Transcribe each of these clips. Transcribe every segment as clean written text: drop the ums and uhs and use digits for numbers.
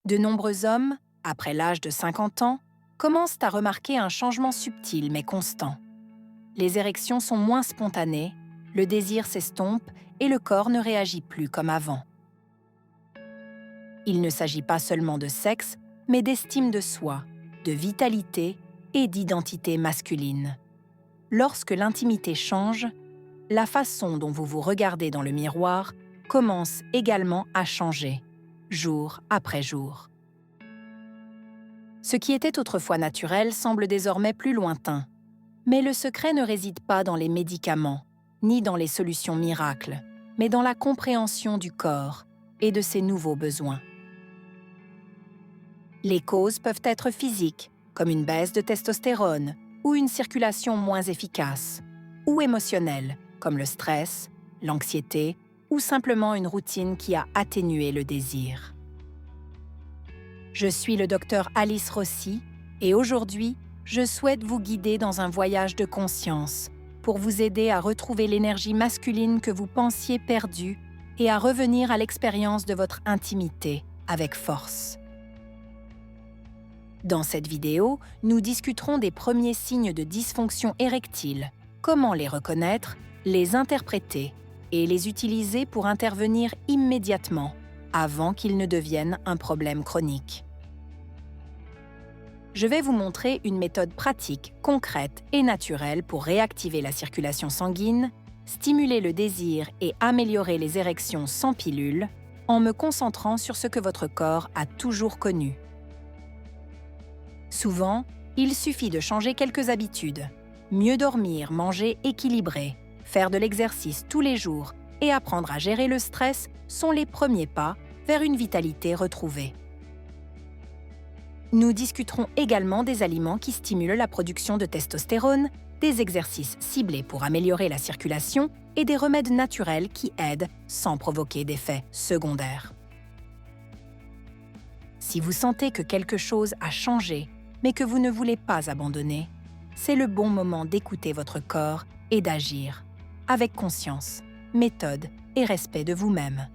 De nombreux hommes, après l'âge de 50 ans, commencent à remarquer un changement subtil mais constant. Les érections sont moins spontanées, le désir s'estompe et le corps ne réagit plus comme avant. Il ne s'agit pas seulement de sexe, mais d'estime de soi, de vitalité et d'identité masculine. Lorsque l'intimité change, la façon dont vous vous regardez dans le miroir commence également à changer, jour après jour. Ce qui était autrefois naturel semble désormais plus lointain. Mais le secret ne réside pas dans les médicaments, ni dans les solutions miracles, mais dans la compréhension du corps et de ses nouveaux besoins. Les causes peuvent être physiques, comme une baisse de testostérone ou une circulation moins efficace, ou émotionnelles, comme le stress, l'anxiété ou simplement une routine qui a atténué le désir. Je suis le docteur Alice Rossi et aujourd'hui, je souhaite vous guider dans un voyage de conscience pour vous aider à retrouver l'énergie masculine que vous pensiez perdue et à revenir à l'expérience de votre intimité avec force. Dans cette vidéo, nous discuterons des premiers signes de dysfonction érectile, comment les reconnaître, les interpréter et les utiliser pour intervenir immédiatement, avant qu'ils ne deviennent un problème chronique. Je vais vous montrer une méthode pratique, concrète et naturelle pour réactiver la circulation sanguine, stimuler le désir et améliorer les érections sans pilule, en me concentrant sur ce que votre corps a toujours connu. Souvent, il suffit de changer quelques habitudes. Mieux dormir, manger équilibré, faire de l'exercice tous les jours et apprendre à gérer le stress sont les premiers pas vers une vitalité retrouvée. Nous discuterons également des aliments qui stimulent la production de testostérone, des exercices ciblés pour améliorer la circulation et des remèdes naturels qui aident sans provoquer d'effets secondaires. Si vous sentez que quelque chose a changé, mais que vous ne voulez pas abandonner, c'est le bon moment d'écouter votre corps et d'agir, avec conscience, méthode et respect de vous-même.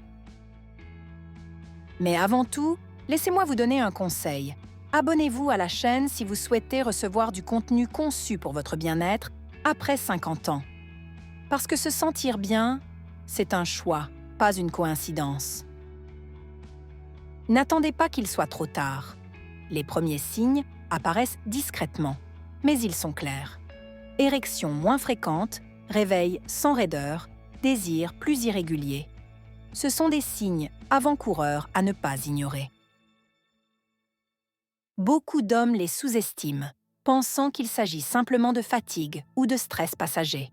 Mais avant tout, laissez-moi vous donner un conseil. Abonnez-vous à la chaîne si vous souhaitez recevoir du contenu conçu pour votre bien-être après 50 ans. Parce que se sentir bien, c'est un choix, pas une coïncidence. N'attendez pas qu'il soit trop tard. Les premiers signes apparaissent discrètement, mais ils sont clairs. Érection moins fréquente, réveil sans raideur, désir plus irrégulier. Ce sont des signes avant-coureurs à ne pas ignorer. Beaucoup d'hommes les sous-estiment, pensant qu'il s'agit simplement de fatigue ou de stress passager.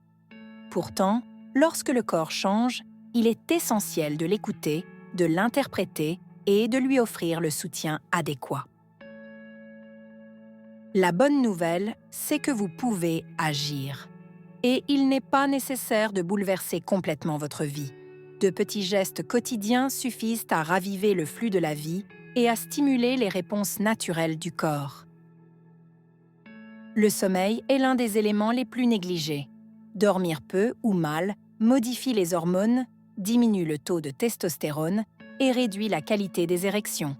Pourtant, lorsque le corps change, il est essentiel de l'écouter, de l'interpréter et de lui offrir le soutien adéquat. La bonne nouvelle, c'est que vous pouvez agir. Et il n'est pas nécessaire de bouleverser complètement votre vie. De petits gestes quotidiens suffisent à raviver le flux de la vie et à stimuler les réponses naturelles du corps. Le sommeil est l'un des éléments les plus négligés. Dormir peu ou mal modifie les hormones, diminue le taux de testostérone et réduit la qualité des érections.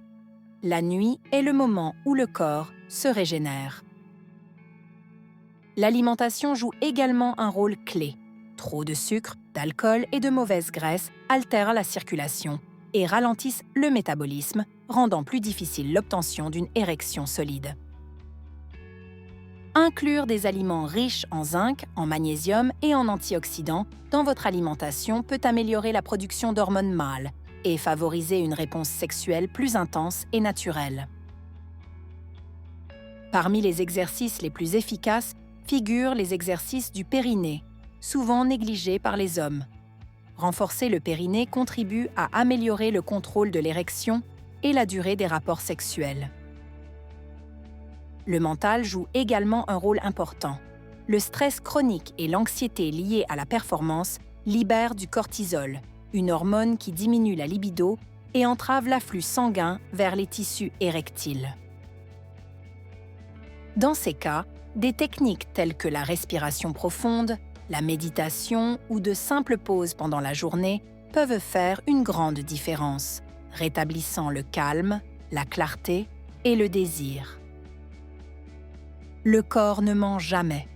La nuit est le moment où le corps se régénère. L'alimentation joue également un rôle clé. Trop de sucre, d'alcool et de mauvaises graisses altèrent la circulation et ralentissent le métabolisme, rendant plus difficile l'obtention d'une érection solide. Inclure des aliments riches en zinc, en magnésium et en antioxydants dans votre alimentation peut améliorer la production d'hormones mâles et favoriser une réponse sexuelle plus intense et naturelle. Parmi les exercices les plus efficaces figurent les exercices du périnée, souvent négligés par les hommes. Renforcer le périnée contribue à améliorer le contrôle de l'érection et la durée des rapports sexuels. Le mental joue également un rôle important. Le stress chronique et l'anxiété liée à la performance libèrent du cortisol, une hormone qui diminue la libido et entrave l'afflux sanguin vers les tissus érectiles. Dans ces cas, des techniques telles que la respiration profonde, la méditation ou de simples pauses pendant la journée peuvent faire une grande différence, rétablissant le calme, la clarté et le désir. Le corps ne ment jamais,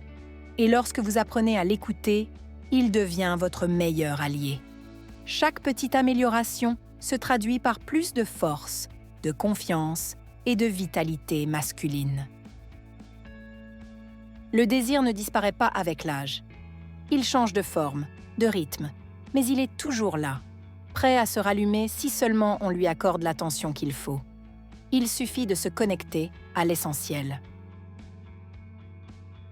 et lorsque vous apprenez à l'écouter, il devient votre meilleur allié. Chaque petite amélioration se traduit par plus de force, de confiance et de vitalité masculine. Le désir ne disparaît pas avec l'âge. Il change de forme, de rythme, mais il est toujours là, prêt à se rallumer si seulement on lui accorde l'attention qu'il faut. Il suffit de se connecter à l'essentiel.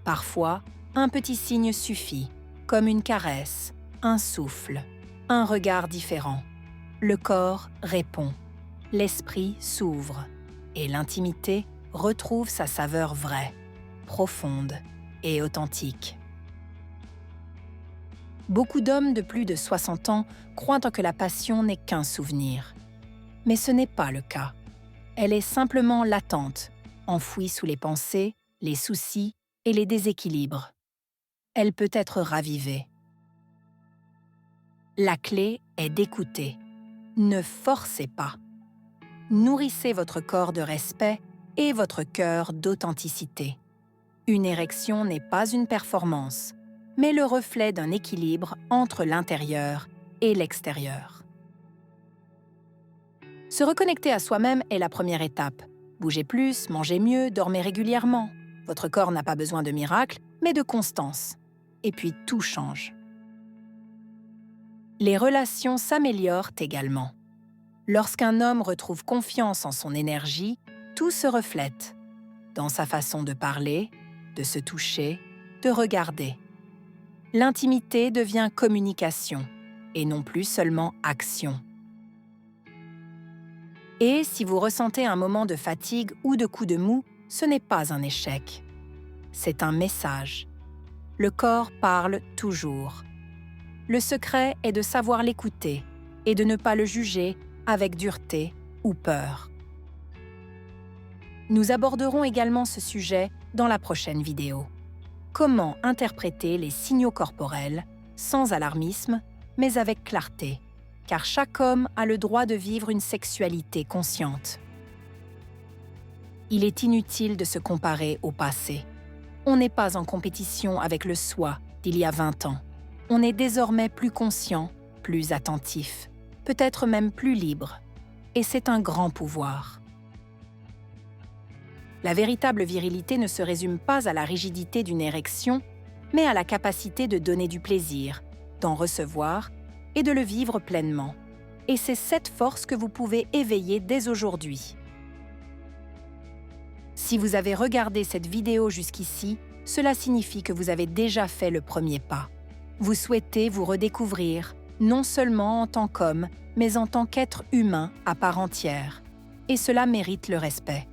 Parfois, un petit signe suffit, comme une caresse, un souffle, un regard différent. Le corps répond, l'esprit s'ouvre et l'intimité retrouve sa saveur vraie, profonde et authentique. Beaucoup d'hommes de plus de 60 ans croient que la passion n'est qu'un souvenir. Mais ce n'est pas le cas. Elle est simplement latente, enfouie sous les pensées, les soucis et les déséquilibres. Elle peut être ravivée. La clé est d'écouter. Ne forcez pas. Nourrissez votre corps de respect et votre cœur d'authenticité. Une érection n'est pas une performance, mais le reflet d'un équilibre entre l'intérieur et l'extérieur. Se reconnecter à soi-même est la première étape. Bougez plus, mangez mieux, dormez régulièrement. Votre corps n'a pas besoin de miracle, mais de constance. Et puis tout change. Les relations s'améliorent également. Lorsqu'un homme retrouve confiance en son énergie, tout se reflète. Dans sa façon de parler, de se toucher, de regarder. L'intimité devient communication, et non plus seulement action. Et si vous ressentez un moment de fatigue ou de coup de mou, ce n'est pas un échec. C'est un message. Le corps parle toujours. Le secret est de savoir l'écouter et de ne pas le juger avec dureté ou peur. Nous aborderons également ce sujet dans la prochaine vidéo. Comment interpréter les signaux corporels sans alarmisme, mais avec clarté, car chaque homme a le droit de vivre une sexualité consciente. Il est inutile de se comparer au passé. On n'est pas en compétition avec le soi d'il y a 20 ans. On est désormais plus conscient, plus attentif, peut-être même plus libre. Et c'est un grand pouvoir. La véritable virilité ne se résume pas à la rigidité d'une érection, mais à la capacité de donner du plaisir, d'en recevoir et de le vivre pleinement. Et c'est cette force que vous pouvez éveiller dès aujourd'hui. Si vous avez regardé cette vidéo jusqu'ici, cela signifie que vous avez déjà fait le premier pas. Vous souhaitez vous redécouvrir, non seulement en tant qu'homme, mais en tant qu'être humain à part entière. Et cela mérite le respect.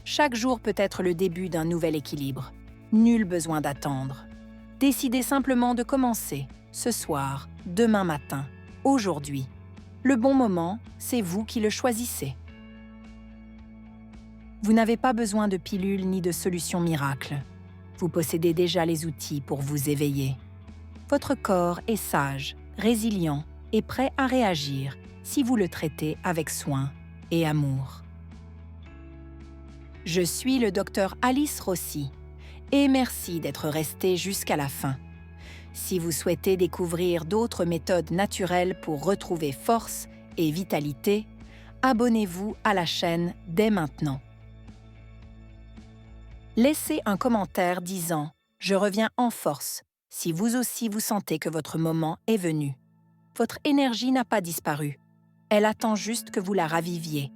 Chaque jour peut être le début d'un nouvel équilibre. Nul besoin d'attendre. Décidez simplement de commencer, ce soir, demain matin, aujourd'hui. Le bon moment, c'est vous qui le choisissez. Vous n'avez pas besoin de pilules ni de solutions miracles. Vous possédez déjà les outils pour vous éveiller. Votre corps est sage, résilient et prêt à réagir si vous le traitez avec soin et amour. Je suis le Dr Alice Rossi et merci d'être resté jusqu'à la fin. Si vous souhaitez découvrir d'autres méthodes naturelles pour retrouver force et vitalité, abonnez-vous à la chaîne dès maintenant. Laissez un commentaire disant « Je reviens en force » si vous aussi vous sentez que votre moment est venu. Votre énergie n'a pas disparu. Elle attend juste que vous la raviviez.